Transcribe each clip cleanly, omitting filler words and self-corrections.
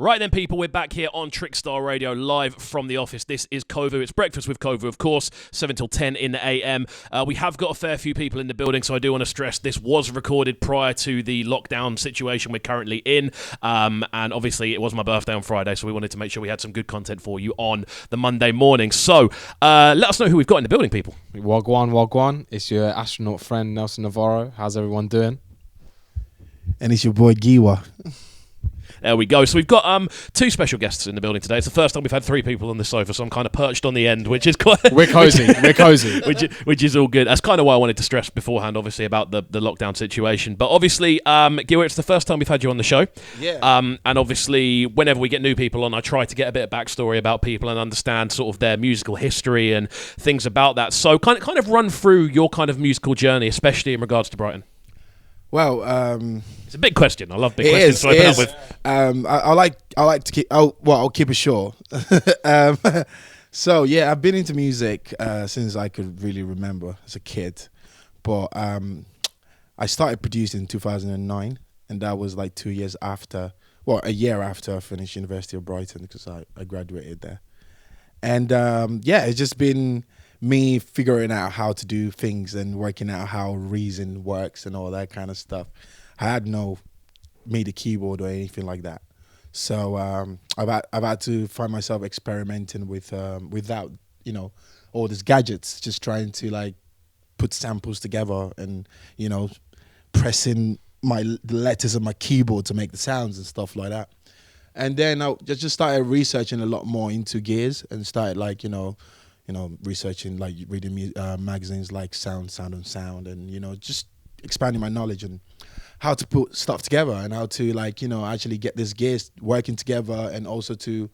Right then, people, we're back here on Trickstar Radio, live from the office. This is KXVU. It's Breakfast with KXVU, of course, 7 till 10 in the AM. We have got a fair few people in the building, so I do want to stress this was recorded prior to the lockdown situation we're currently in. And obviously, it was my birthday on Friday, so we wanted to make sure we had some good content for you on the Monday morning. So, let us know who we've got in the building, people. Wagwan. It's your astronaut friend, Nelson Navarro. How's everyone doing? And it's your boy GiwHa. There we go. So we've got two special guests in the building today. It's the first time we've had three people on the sofa, so I'm kind of perched on the end, which is quite... We're cozy. Which is all good. That's kind of why I wanted to stress beforehand, obviously, about the lockdown situation. But obviously, GiwHa, it's the first time we've had you on the show. Yeah. And obviously, whenever we get new people on, I try to get a bit of backstory about people and understand sort of their musical history and things about that. So kind of run through your kind of musical journey, especially in regards to Brighton. Well, it's a big question. I love big questions to open up with. I like to keep. I'll keep it short. So yeah, I've been into music since I could really remember as a kid, but I started producing in 2009, and that was like 2 years after. Well, a year after I finished University of Brighton, because I graduated there, and yeah, it's just been me figuring out how to do things and working out how Reason works and all that kind of stuff. I had no MIDI keyboard or anything like that, so I've had to find myself experimenting with without all these gadgets, just trying to like put samples together and pressing the letters on my keyboard to make the sounds and stuff like that. And then I just started researching a lot more into gears and started researching, like reading magazines like Sound, and just expanding my knowledge and how to put stuff together and how to actually get this gears working together, and also to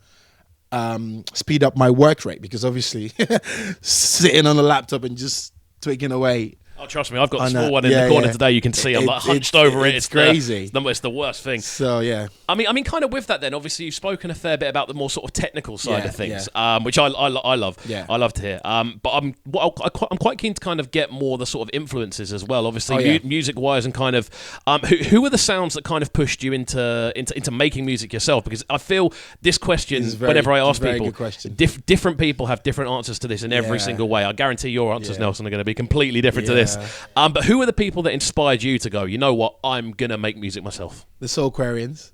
speed up my work rate, because obviously sitting on a laptop and just tweaking away. Oh, trust me, I've got the small one in the corner today. You can see I'm hunched over it. It's crazy. It's the worst thing. So, yeah. I mean, kind of with that then, obviously you've spoken a fair bit about the more sort of technical side of things, which I love. Yeah. I love to hear. But I'm quite keen to kind of get more the sort of influences as well, obviously music-wise, and kind of who were the sounds that kind of pushed you into making music yourself? Because I feel this question, whenever I ask people, different people have different answers to this in every single way. I guarantee your answers, Nelson, are going to be completely different to this. But who are the people that inspired you to go, you know what, I'm going to make music myself? The Soulquarians.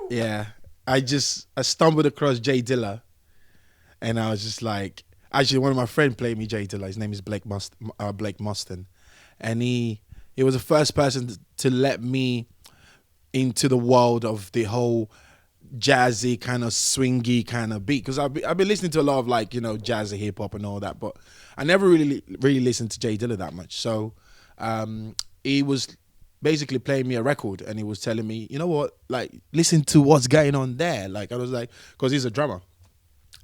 Yeah. I stumbled across Jay Dilla, and I was just like, actually one of my friends played me Jay Dilla. His name is Blake Muston. And he was the first person to let me into the world of the whole jazzy kind of swingy kind of beat, because I've been listening to a lot of jazzy hip hop and all that, but I never really listened to Jay Dilla that much. So he was basically playing me a record, and he was telling me, you know what, listen to what's going on there. I was like, because he's a drummer,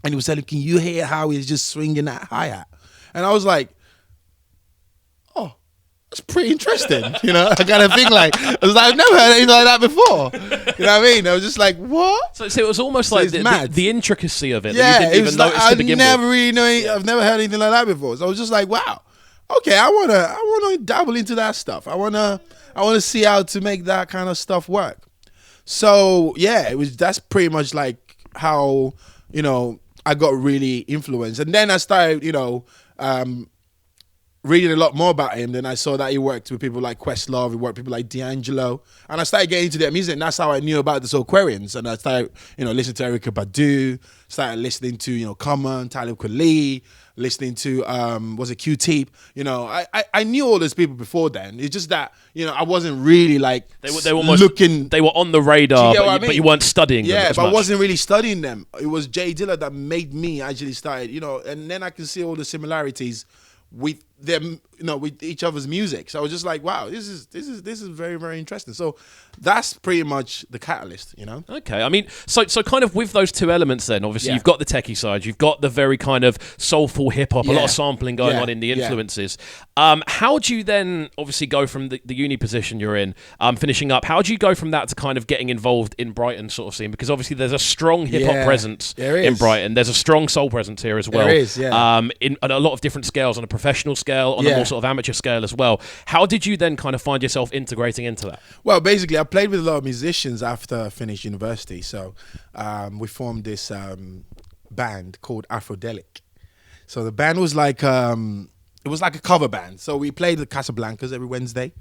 and he was telling, can you hear how he's just swinging that hi-hat? And I was like, oh, that's pretty interesting, I kind of think I've never heard anything like that before. You know what I mean? I was just like, what? So it was almost like the intricacy of it. Yeah, that you didn't even notice to begin with. I've never heard anything like that before. So I was just like, wow, okay, I wanna dabble into that stuff. I wanna see how to make that kind of stuff work. So yeah, that's pretty much like how I got really influenced, and then I started reading a lot more about him. Then I saw that he worked with people like Questlove, he worked with people like D'Angelo, and I started getting into their music, and that's how I knew about the Soulquarians. And I started, listening to Erykah Badu, started listening to, Common, Talib Kweli, listening to, Q-Tip. I knew all those people before then. It's just that, I wasn't really they were looking. They were on the radar, but you weren't studying them as much. I wasn't really studying them. It was Jay Dilla that made me actually start, and then I can see all the similarities with them, with each other's music. So I was just like, wow, this is very, very interesting. So that's pretty much the catalyst, Okay, I mean, so kind of with those two elements then, obviously you've got the techie side, you've got the very kind of soulful hip hop, a lot of sampling going on in the influences. How do you then obviously go from the uni position you're in, finishing up, how do you go from that to kind of getting involved in Brighton sort of scene? Because obviously there's a strong hip hop presence in Brighton. There's a strong soul presence here as well. There is, in a lot of different scales, on a professional scale, scale, on a more sort of amateur scale as well. How did you then kind of find yourself integrating into that? Well, basically, I played with a lot of musicians after I finished university. So we formed this band called Afrodelic. So the band was like, it was like a cover band. So we played the Casablancas every Wednesday.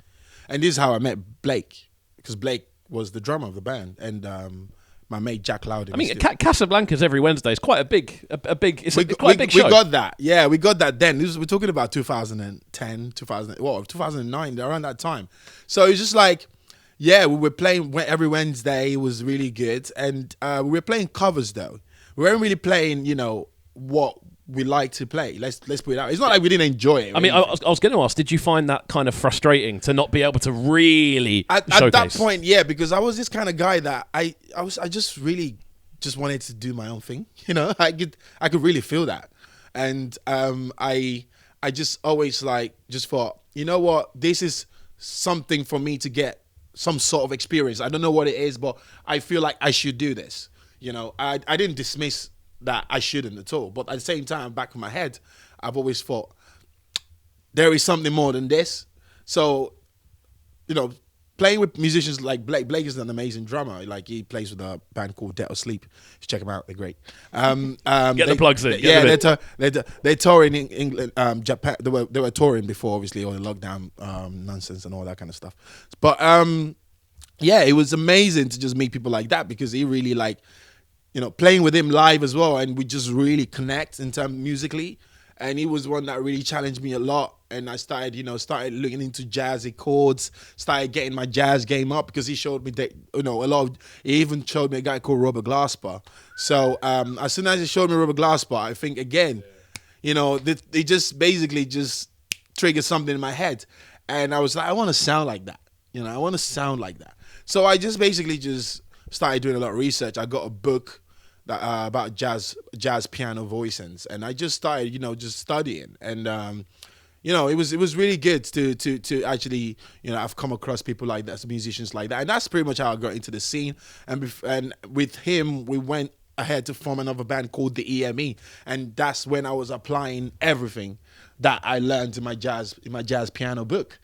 And this is how I met Blake, because Blake was the drummer of the band. And my mate Jack Loudon. I mean, Casablanca's every Wednesday is quite a big. It's quite a big show. We got that. Yeah, we got that then. We're talking about 2010, 2009, around that time. So it's just like, yeah, we were playing every Wednesday. It was really good, and we were playing covers though. We weren't really playing, what we like to play. Let's put it out. It's not like we didn't enjoy it. I mean, I was going to ask, did you find that kind of frustrating to not be able to really showcase? At that point, yeah, because I was this kind of guy that I just really just wanted to do my own thing. I could really feel that, and I just always just thought, you know what, this is something for me to get some sort of experience. I don't know what it is, but I feel like I should do this. I didn't dismiss that I shouldn't at all. But at the same time, back in my head, I've always thought there is something more than this. So, playing with musicians like Blake. Blake is an amazing drummer. Like, he plays with a band called Debt or Sleep. Check them out; they're great. Get the plugs in. They're touring in England, Japan. They were touring before, obviously, all the lockdown nonsense and all that kind of stuff. But yeah, it was amazing to just meet people like that, because he really playing with him live as well, and we just really connect in terms musically. And he was one that really challenged me a lot. And I started looking into jazzy chords, started getting my jazz game up, because he showed me that, he even showed me a guy called Robert Glasper. So as soon as he showed me Robert Glasper, I think again, they just basically just triggered something in my head. And I was like, I want to sound like that. I want to sound like that. So I just basically just started doing a lot of research. I got a book that about jazz piano voicings, and I just started, just studying. And it was really good to actually, I've come across people like that, musicians like that, and that's pretty much how I got into the scene. And with him, we went ahead to form another band called the EME, and that's when I was applying everything that I learned in my jazz piano book.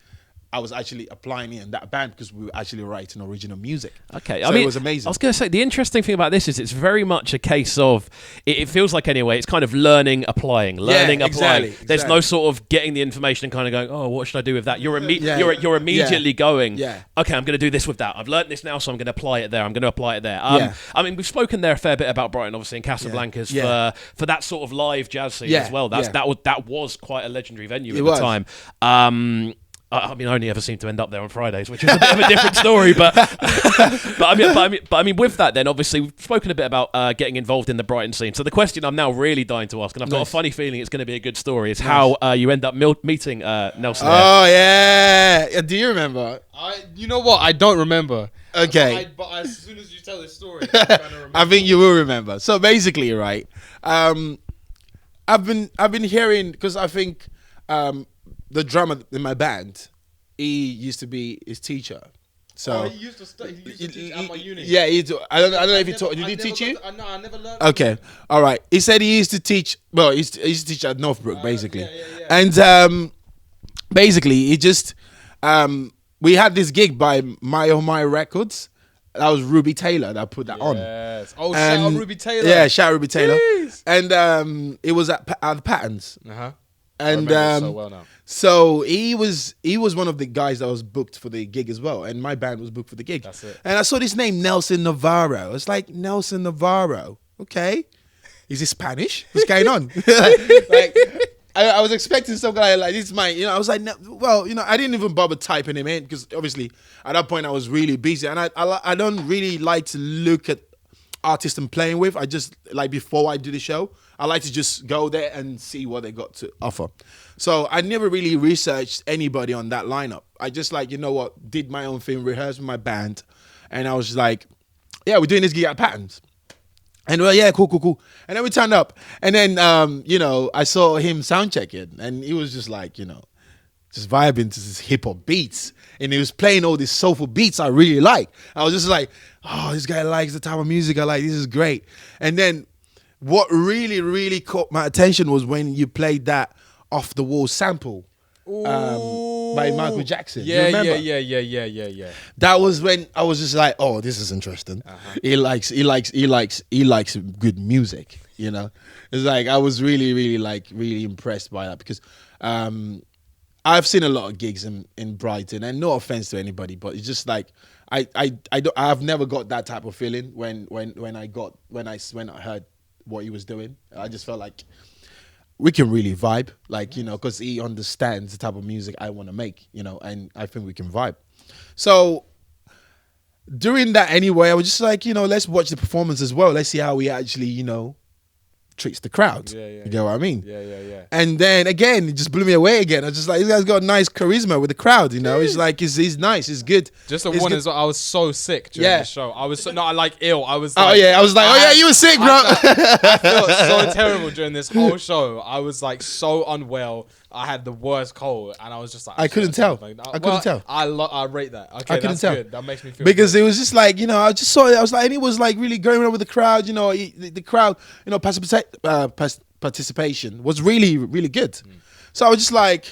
I was actually applying it in that band, because we were actually writing original music. Okay, so it was amazing. I was going to say, the interesting thing about this is it's very much a case of, it feels like anyway, it's kind of learning, applying. Exactly. There's no sort of getting the information and kind of going, oh, what should I do with that? You're immediately going, okay, I'm going to do this with that. I've learned this now, so I'm going to apply it there. I'm going to apply it there. I mean, we've spoken there a fair bit about Brighton, obviously, and Casablanca's for that sort of live jazz scene as well. That was quite a legendary venue at the time. I mean, I only ever seem to end up there on Fridays, which is a bit of a different story. But I mean, with that, then obviously we've spoken a bit about getting involved in the Brighton scene. So the question I'm now really dying to ask, and I've got a funny feeling it's going to be a good story, is how you end up meeting Nelson. Oh yeah, do you remember? You know what? I don't remember. Okay, but as soon as you tell this story, I'm gonna remember. I think you will remember. So basically, right, I've been hearing, because I think. The drummer in my band, he used to be his teacher. So he used to teach at my uni. Yeah, I don't know if he taught. Did he teach you? No, I never learned. Okay, all right. He said he used to teach. Well, he used to teach at Northbrook, basically. And basically, he just we had this gig by My Oh My Records. That was Ruby Taylor that put that on. Oh, shout out Ruby Taylor. Yeah, shout out Ruby Taylor. Please. And it was at the Patterns. And so well now. So he was one of the guys that was booked for the gig as well, and my band was booked for the gig. That's it. And I saw this name, Nelson Navarro. It's like, Nelson Navarro. Okay, is he Spanish? What's going on? I was expecting some guy like this. I was like, no, well, I didn't even bother typing him in, because obviously at that point I was really busy, and I don't really like to look at artists I'm playing with. I just before I do the show, I like to just go there and see what they got to offer. So I never really researched anybody on that lineup. I just did my own thing, rehearsed with my band, and I was just like, yeah, we're doing this gig at Patterns. And well, yeah, cool. And then we turned up, and then I saw him sound checking, and he was just just vibing to this hip hop beats, and he was playing all these soulful beats I really like. I was just like, oh, this guy likes the type of music I like. This is great. And then what really, really caught my attention was when you played that Off the Wall sample by Michael Jackson. Yeah, you remember? yeah. That was when I was just like, oh, this is interesting. He likes good music. You know, it's like I was really impressed by that because I've seen a lot of gigs in Brighton, and no offense to anybody, but it's just like I've never got that type of feeling when I heard what he was doing. I just felt like we can really vibe, like, you know, because he understands the type of music I want to make, you know, and I think we can vibe. So during that anyway, I was just like, you know, let's watch the performance as well. Let's see how he actually, you know, tricks the crowd. You get what I mean? Yeah. And then again, it just blew me away again. I was just like, this guy's got a nice charisma with the crowd, you know? It's like, he's nice, he's good. Just the one is, I was so sick during the show. I was ill. I was like, I was like, you were sick, bro. I felt so terrible during this whole show. I was like so unwell. I had the worst cold, and I was just like, I couldn't tell. I couldn't tell. I rate that. Okay, I couldn't tell. Good. That makes me feel because good. It was just like, you know, I just saw it. I was like, and he was like really going on with the crowd. You know, the crowd, you know, participation was really, really good. So I was just like,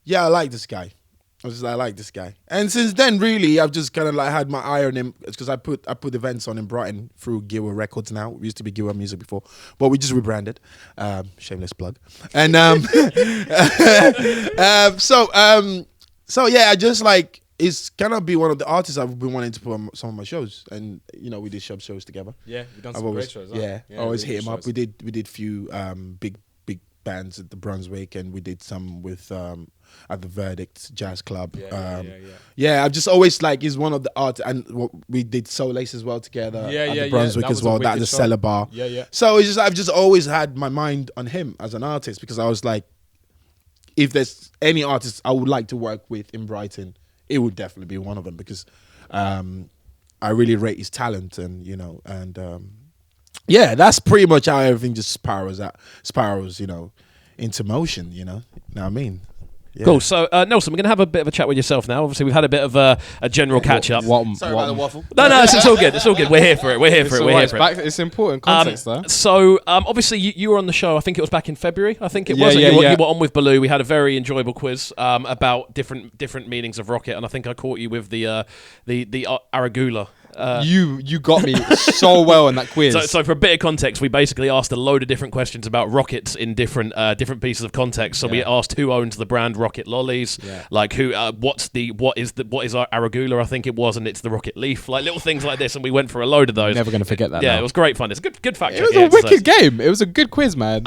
yeah, I like this guy. I like this guy. And since then, really, I've just kind of like had my eye on him because I put events on in Brighton through GiwHa Records now. We used to be GiwHa Music before, but we just rebranded. Shameless plug. And so yeah, I just like, it's gonna be one of the artists I've been wanting to put on some of my shows, and you know, we did shows together. Yeah, we've done some great shows. Yeah, I always hit him up. We did few big bands at the Brunswick, and we did some with at the Verdict Jazz Club. Yeah, I've just always like, he's one of the artists, and we did Soul Ace as well together at the Brunswick as well. That the Cellar Bar. Yeah. So it's just, I've just always had my mind on him as an artist, because I was like, if there's any artist I would like to work with in Brighton, it would definitely be one of them, because I really rate his talent, and you know, and yeah, that's pretty much how everything just spirals, you know, into motion, you know what I mean? Yeah. Cool. So, Nelson, we're going to have a bit of a chat with yourself now. Obviously, we've had a bit of a general catch-up. Sorry about the waffle. No, it's all good. It's all good. We're here for it. It's important context, though. So, obviously, you were on the show, I think it was back in February. I think it was. You were on with Baloo. We had a very enjoyable quiz about different meanings of rocket, and I think I caught you with the Aragula. You got me so well in that quiz. So for a bit of context, we basically asked a load of different questions about rockets in different pieces of context. So we asked who owns the brand Rocket Lollies, like who, what is our Aragula, I think it was, and it's the Rocket Leaf, like little things like this, and we went for a load of those. Never going to forget that. Yeah, it was great fun. It's a good fact check. It was a wicked game. It was a good quiz, man.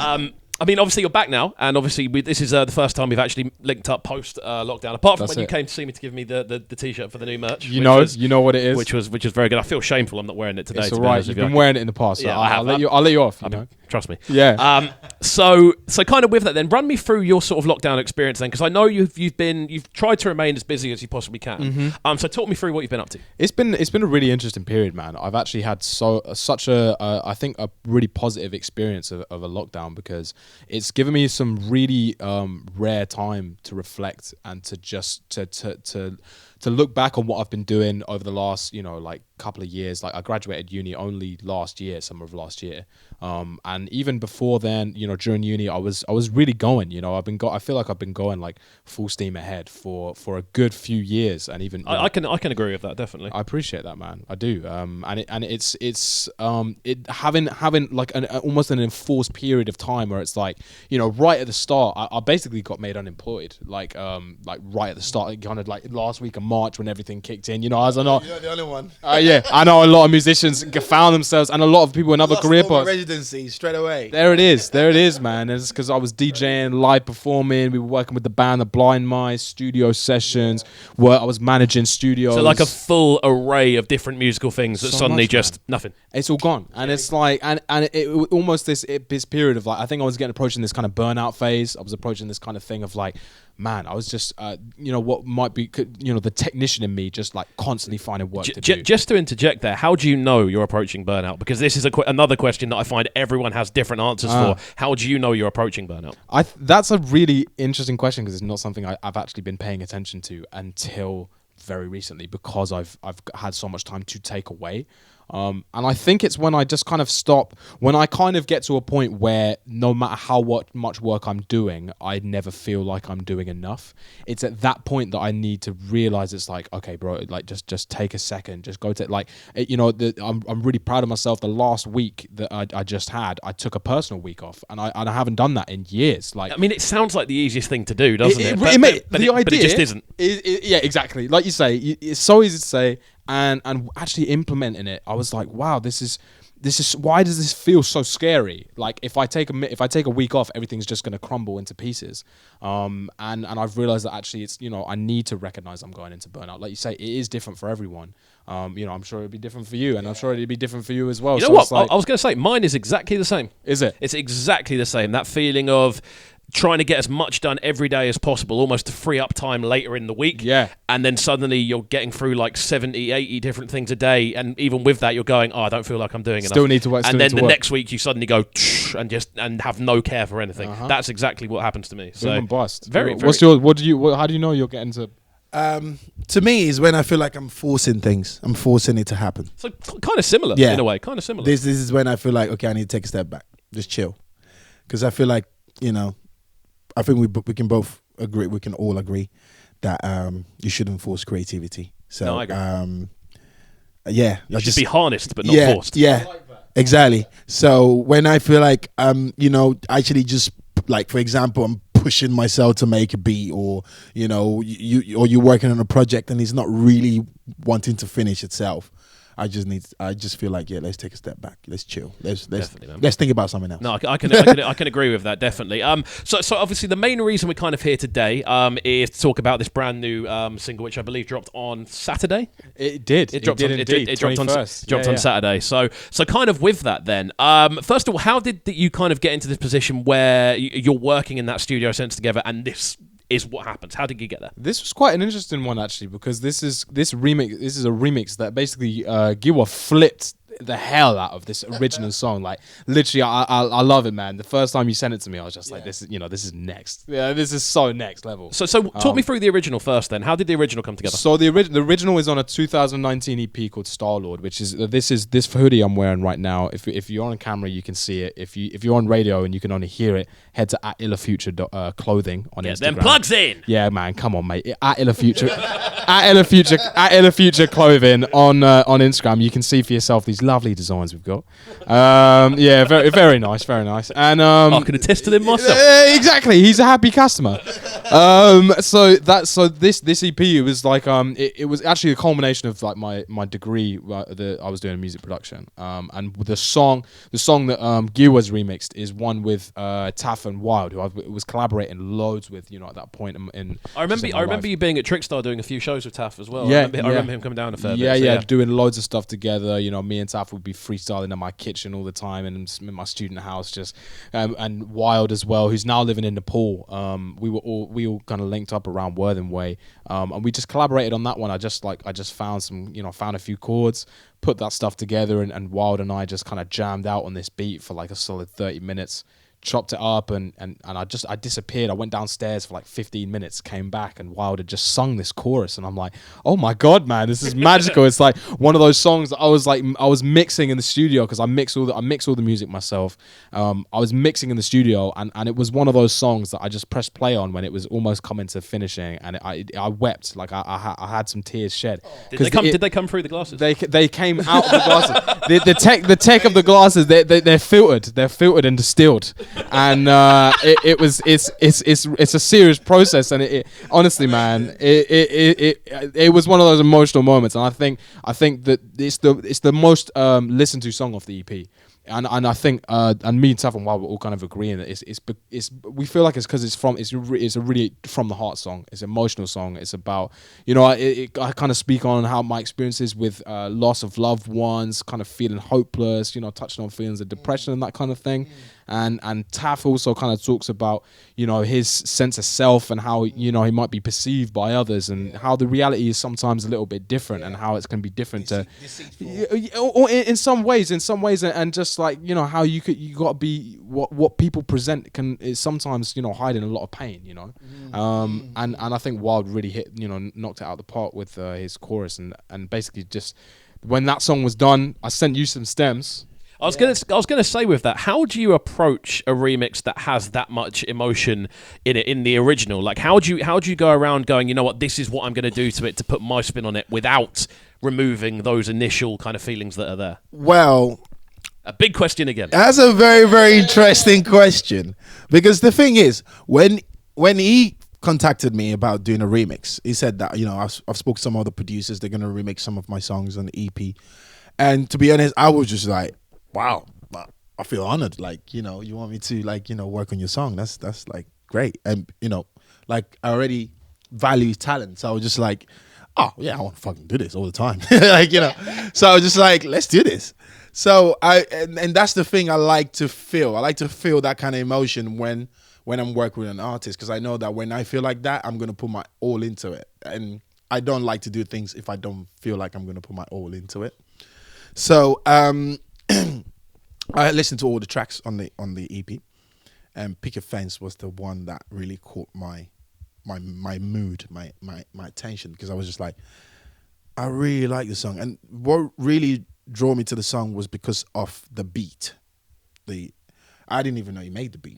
I mean, obviously you're back now, and obviously this is the first time we've actually linked up post lockdown. Apart from when you came to see me to give me the t-shirt for the new merch, you know what it is, which was very good. I feel shameful I'm not wearing it today. It's alright. You've been wearing it in the past. So I'll let you off. You know? Trust me. Yeah. So kind of with that, then run me through your sort of lockdown experience then, because I know you've tried to remain as busy as you possibly can. So talk me through what you've been up to. It's been a really interesting period, man. I've actually had such a I think a really positive experience of a lockdown, because it's given me some really rare time to reflect and to just to look back on what I've been doing over the last, like couple of years. Like I graduated uni only summer of last year. And even before then, during uni, I was really going, I feel like I've been going like full steam ahead for a good few years. And even I can agree with that, definitely. I appreciate that, man. I do. And it's having like almost an enforced period of time where it's like, right at the start, I basically got made unemployed, like right at the start, kind of like last week of March when everything kicked in, as I know. You're the only one. Yeah, I know a lot of musicians found themselves, and a lot of people in other career paths. Residency straight away. There it is, man. And it's because I was DJing, live performing. We were working with the band, the Blind Mice, studio sessions. Where I was managing studios. So like a full array of different musical things that suddenly just nothing. It's all gone, and it's like, and it almost this period of like, I think I was approaching this kind of burnout phase. I was approaching this kind of thing of like, man, I was just, what might be, the technician in me just like constantly finding work to do. Just to interject there, how do you know you're approaching burnout? Because this is another question that I find everyone has different answers for. How do you know you're approaching burnout? That's a really interesting question, because it's not something I've actually been paying attention to until very recently, because I've had so much time to take away. And I think it's when I just kind of stop, when I kind of get to a point where no matter much work I'm doing, I never feel like I'm doing enough. It's at that point that I need to realize it's like, okay, bro, like just take a second, just go to like, you know, I'm really proud of myself. The last week that I just had, I took a personal week off, and I haven't done that in years. Like, I mean, it sounds like the easiest thing to do, doesn't it? But it just isn't. Yeah, exactly. Like you say, it's so easy to say, and actually implementing it, I was like, wow, this is why does this feel so scary? Like if I take a week off, everything's just going to crumble into pieces. And I've realized that actually it's, you know, I need to recognize I'm going into burnout. Like you say, it is different for everyone. You know, I'm sure it'd be different for you, and I'm sure it'd be different for you as well. You know what? Like, I was going to say, mine is exactly the same. Is it? It's exactly the same. That feeling of trying to get as much done every day as possible, almost to free up time later in the week. Yeah. And then suddenly you're getting through like 70, 80 different things a day. And even with that, you're going, I don't feel like I'm doing enough. Still need to work. And then the next week you suddenly go and have no care for anything. That's exactly what happens to me. So bust. Very. How do you know you're getting to? To me is when I feel like I'm forcing things. I'm forcing it to happen. So kind of similar in a way. Kind of similar. This is when I feel like, okay, I need to take a step back. Just chill. Because I feel like, you know, I think we can both agree. We can all agree that you shouldn't force creativity. So no, I agree. Yeah, you should be harnessed but not forced. Yeah, like exactly. So when I feel like you know, actually just like, for example, I'm pushing myself to make a beat, or you know, you're working on a project and it's not really wanting to finish itself. I just feel like, yeah, let's take a step back. Let's chill. Let's think about something else. No, I can agree with that, definitely. So obviously the main reason we're kind of here today is to talk about this brand new single, which I believe dropped on Saturday. It did. It dropped on Saturday. So kind of with that then, first of all, how did you kind of get into this position where you're working in that studio sense together, and this is what happens? How did you get there? This was quite an interesting one, actually, because this is a remix that basically GiwHa flipped the hell out of this original song. Like literally, I love it, man. The first time you sent it to me, I was just like, this is next. Yeah, this is so next level. So talk me through the original first. Then, how did the original come together? So the original is on a 2019 EP called Star-Lord, which is this hoodie I'm wearing right now. If you're on camera, you can see it. If you're on radio and you can only hear it, head to @IllaFuture clothing on Instagram. Them plugs in. Yeah, man, come on, mate. @IllaFuture @IllaFuture clothing on Instagram. You can see for yourself these lovely designs we've got. Yeah, very, very nice, very nice. And I can attest to them myself. Exactly, he's a happy customer. So this EP, it was like it was actually a culmination of like my degree that I was doing music production. And the song that GiwHa's remixed is one with Taff and Wild, who I was collaborating loads with, you know, at that point in I remember you being at Trickstar doing a few shows with Taff as well. Yeah, I remember him coming down a fair bit. Yeah, doing loads of stuff together. You know, me and Taff would be freestyling in my kitchen all the time, and in my student house, just and Wild as well, who's now living in Nepal. We all kind of linked up around Worthing Way, and we just collaborated on that one. I just found found a few chords, put that stuff together, and Wild and I just kind of jammed out on this beat for like a solid 30 minutes. Chopped it up and I disappeared. I went downstairs for like 15 minutes, came back, and Wild had just sung this chorus, and I'm like, oh my god, man, this is magical. It's like one of those songs that I was mixing in the studio, because I mix all the music myself. I was mixing in the studio, and it was one of those songs that I just pressed play on when it was almost coming to finishing, and I wept. Like I had some tears shed. Did they come through the glasses? They came out of the glasses. the tech of the glasses, they're filtered and distilled. And it's a serious process, and it honestly, man, it was one of those emotional moments, and I think that it's the most listened to song off the EP. And I think and me and Taff and Wild were all kind of agreeing that it's we feel like it's because it's a really from the heart song. It's an emotional song. It's about, you know, I kind of speak on how my experiences with loss of loved ones, kind of feeling hopeless, you know, touching on feelings of depression and that kind of thing. And Taff also kind of talks about, you know, his sense of self and how, you know, he might be perceived by others, and how the reality is sometimes a little bit different, and how it's going to be different or in some ways, and just like, you know, how you got to be what people present is sometimes, you know, hiding a lot of pain, you know. And I think Wild really knocked it out of the park with his chorus, and basically just when that song was done, I sent you some stems. I was gonna say with that, how do you approach a remix that has that much emotion in it in the original? Like, how do you go around going, you know what, this is what I'm gonna do to it to put my spin on it without removing those initial kind of feelings that are there? Well, a big question again. That's a very, very interesting question, because the thing is, when he contacted me about doing a remix, he said that, you know, I've spoken to some other producers, they're gonna remix some of my songs on the EP, and to be honest, I was just like, wow, I feel honored. Like, you know, you want me to, like, you know, work on your song. That's like great. And, you know, like, I already value his talent. So I was just like, oh yeah, I want to fucking do this all the time. Like, you know, so I was just like, let's do this. So and that's the thing I like to feel. I like to feel that kind of emotion when I'm working with an artist, because I know that when I feel like that, I'm going to put my all into it. And I don't like to do things if I don't feel like I'm going to put my all into it. So, I listened to all the tracks on the EP, and Picket Fence was the one that really caught my mood, my attention, because I was just like, I really like the song. And what really drew me to the song was because of the beat. I didn't even know he made the beat.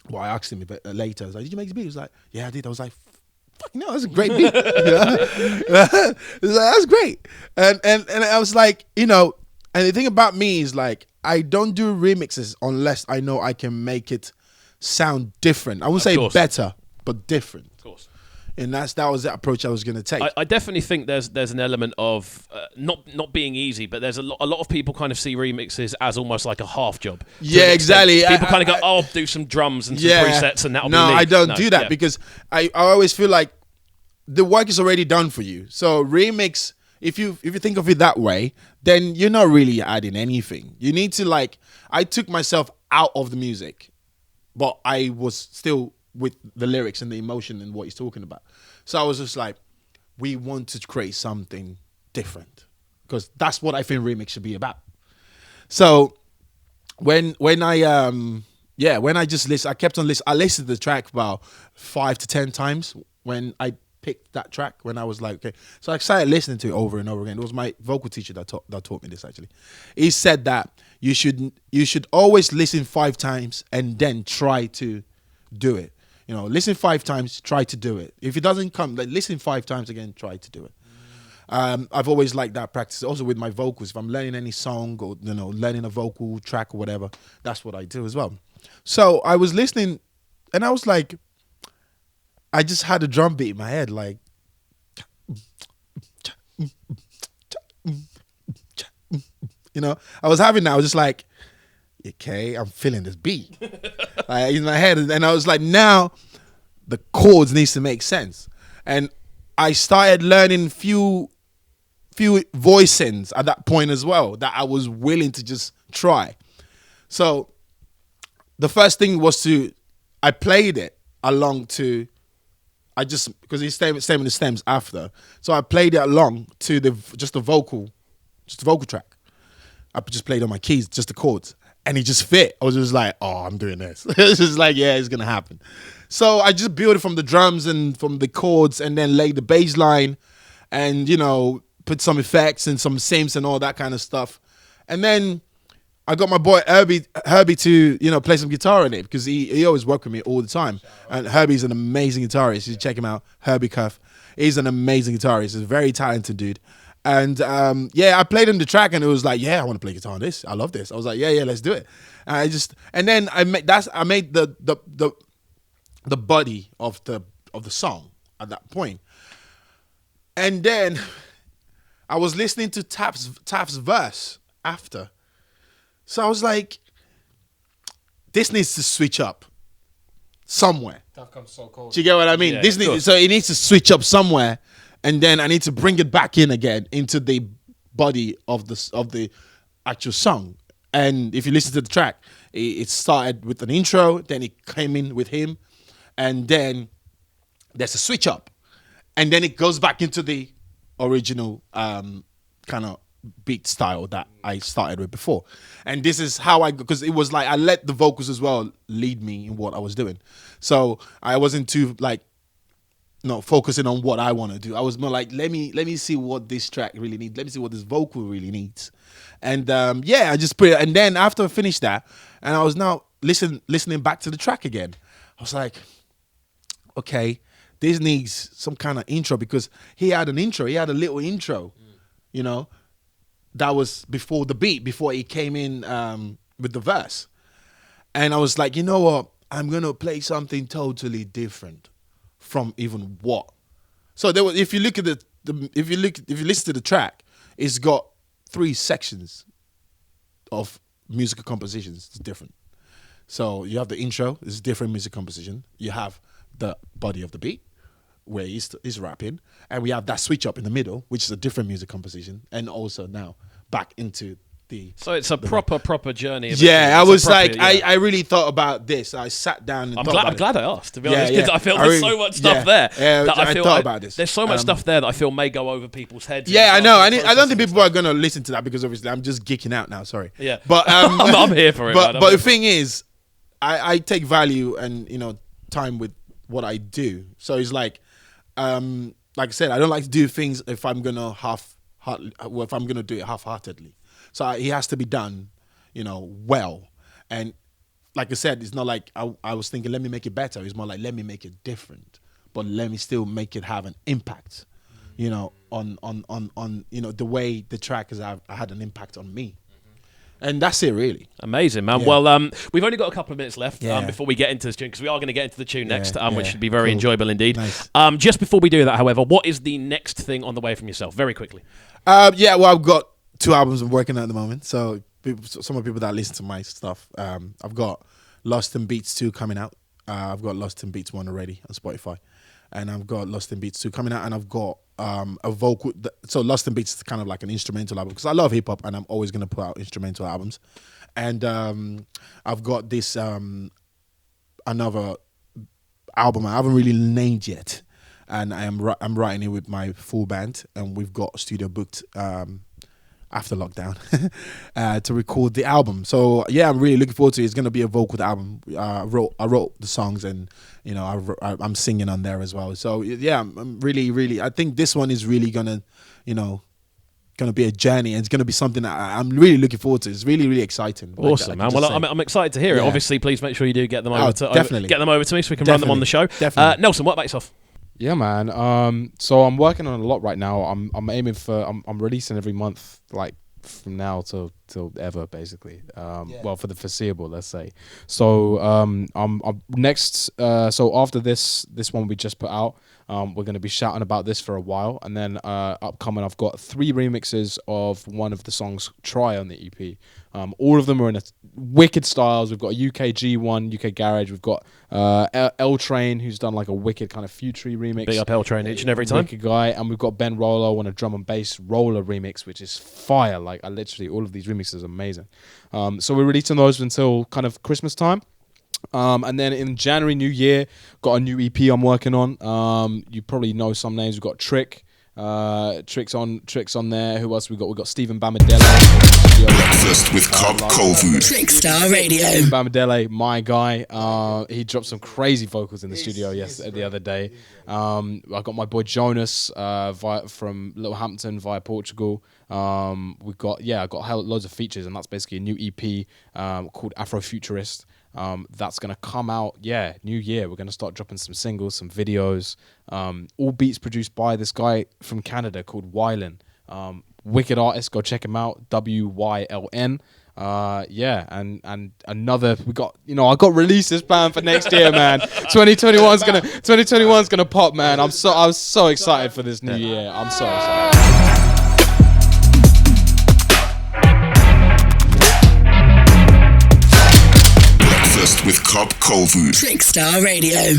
Well, I asked him a bit later. I was like, did you make the beat? He was like, yeah, I did. I was like, fucking no, that's a great beat. You know? That's great. And I was like, you know, and the thing about me is, like, I don't do remixes unless I know I can make it sound different. I wouldn't say better, but different. Of course. And that was the approach I was going to take. I definitely think there's an element of not being easy, but there's a lot of people kind of see remixes as almost like a half job. Yeah, exactly. People kind of go, oh, do some drums and some presets and that'll be neat. No, I don't do that because I always feel like the work is already done for you. So remix, if you think of it that way, then you're not really adding anything. You need to, like, I took myself out of the music, but I was still with the lyrics and the emotion and what he's talking about. So I was just like, we want to create something different, because that's what I think remix should be about. So when I just listen, I kept on listening. I listened to the track about 5 to 10 times when I picked that track, when I was like, okay. So I started listening to it over and over again. It was my vocal teacher that taught me this, actually. He said that you should always listen 5 times and then try to do it. You know, listen 5 times, try to do it. If it doesn't come, like, listen 5 times again, try to do it. I've always liked that practice. Also with my vocals, if I'm learning any song or, you know, learning a vocal track or whatever, that's what I do as well. So I was listening, and I was like, I just had a drum beat in my head, like, you know, I was having that. I was just like, okay, I'm feeling this beat like, in my head. And I was like, now the chords needs to make sense. And I started learning few voicings at that point as well that I was willing to just try. So the first thing was I played it along to, because he's staying with the stems after. So I played it along to just the vocal track. I just played on my keys, just the chords. And it just fit. I was just like, oh, I'm doing this. It's just like, yeah, it's going to happen. So I just built it from the drums and from the chords, and then laid the bass line and, you know, put some effects and some synths and all that kind of stuff. And then I got my boy Herbie to, you know, play some guitar in it, because he always worked with me all the time. And Herbie's an amazing guitarist. You should check him out, Herbie Cuff. He's an amazing guitarist. He's a very talented dude. And I played him the track, and it was like, yeah, I want to play guitar on this. I love this. I was like, yeah, let's do it. And then I made the body of the song at that point. And then I was listening to Taff's verse after. So I was like, this needs to switch up somewhere. Taff comes so cold. Do you get what I mean? Yeah, so it needs to switch up somewhere. And then I need to bring it back in again into the body of the actual song. And if you listen to the track, it started with an intro, then it came in with him, and then there's a switch up, and then it goes back into the original kind of beat style that I started with before. And this is how because it was like I let the vocals as well lead me in what I was doing. So I wasn't too, like, focusing on what I want to do. I was more like, let me see what this track really needs. Let me see what this vocal really needs. And I just put it. And then after I finished that, and I was now listening back to the track again, I was like, okay, this needs some kind of intro, because he had an intro. He had a little intro, that was before the beat, before he came in with the verse. And I was like, you know what? I'm gonna play something totally different from even what. So there was, if you look at if you listen to the track, it's got 3 sections of musical compositions. It's different. So you have the intro, it's different music composition. You have the body of the beat, where he's rapping, and we have that switch up in the middle, which is a different music composition, and also now back into the. So it's a proper journey. Yeah, I was like, I really thought about this. I sat down and I'm glad I asked, to be honest, because I feel there's so much stuff there. That I thought about this. There's so much stuff there that I feel may go over people's heads. Yeah, I know. I don't think people are gonna listen to that, because obviously I'm just geeking out now. Sorry. Yeah, but I'm here for it. But the thing is, I take value and time with what I do. So it's like I said, I don't like to do things if I'm gonna do it half-heartedly. So it has to be done, well. And like I said, it's not like I was thinking, let me make it better. It's more like, let me make it different, but let me still make it have an impact, on the way the track has had an impact on me. And that's it, really. Amazing, man. Yeah. Well, we've only got a couple of minutes left before we get into this tune, because we are going to get into the tune next, which should be very enjoyable indeed. Nice. Just before we do that, however, what is the next thing on the way from yourself? Very quickly. Well, I've got 2 albums I'm working on at the moment. So some of the people that listen to my stuff, I've got Lost in Beats 2 coming out. I've got Lost in Beats 1 already on Spotify. And I've got Lost in Beats 2 coming out, and I've got a vocal. So Lost in Beats is kind of like an instrumental album, because I love hip hop and I'm always going to put out instrumental albums. And I've got this another album I haven't really named yet, and I'm writing it with my full band, and we've got a studio booked after lockdown to record the album. So I'm really looking forward to it. It's going to be a vocal album. I wrote the songs, and I'm singing on there as well. So I'm really, I think this one is really gonna be a journey, and it's gonna be something that I'm really looking forward to. It's really, really exciting. Awesome, man. Well, I'm excited to hear it. Obviously, please make sure you do get them over to me, so we can run them on the show. Definitely. Nelson, what about yourself? Yeah, man. So I'm working on a lot right now. I'm aiming for. I'm releasing every month, like from now till ever, basically. Well, for the foreseeable, let's say. So I'm next. So after this one we just put out, we're going to be shouting about this for a while, and then upcoming, I've got 3 remixes of one of the songs "Try" on the EP. All of them are in a wicked styles. We've got UK G1, UK Garage. We've got L Train, who's done like a wicked kind of futury remix. Big up L Train each and every time. Wicked guy. And we've got Ben Rollo on a drum and bass roller remix, which is fire. Like, I literally, all of these remixes are amazing. So we're releasing those until kind of Christmas time. And then in January, New Year, got a new EP I'm working on. You probably know some names. We've got Tricks on there. Who else we got? We got Stephen Bamidele. Breakfast with CubCamTV. Trickstar Radio. Stephen Bamidele, my guy. He dropped some crazy vocals in the studio the other day. I got my boy Jonas from Littlehampton via Portugal. I got loads of features, and that's basically a new EP called Afrofuturist. That's going to come out, New Year. We're going to start dropping some singles, some videos. All beats produced by this guy from Canada called Wylin. Wicked artist, go check him out, WYLN. And another, I got releases planned for next year, man. 2021's gonna pop, man. I was so excited for this new year. I'm so excited. Breakfast with CubCamTV. Trickstar Radio.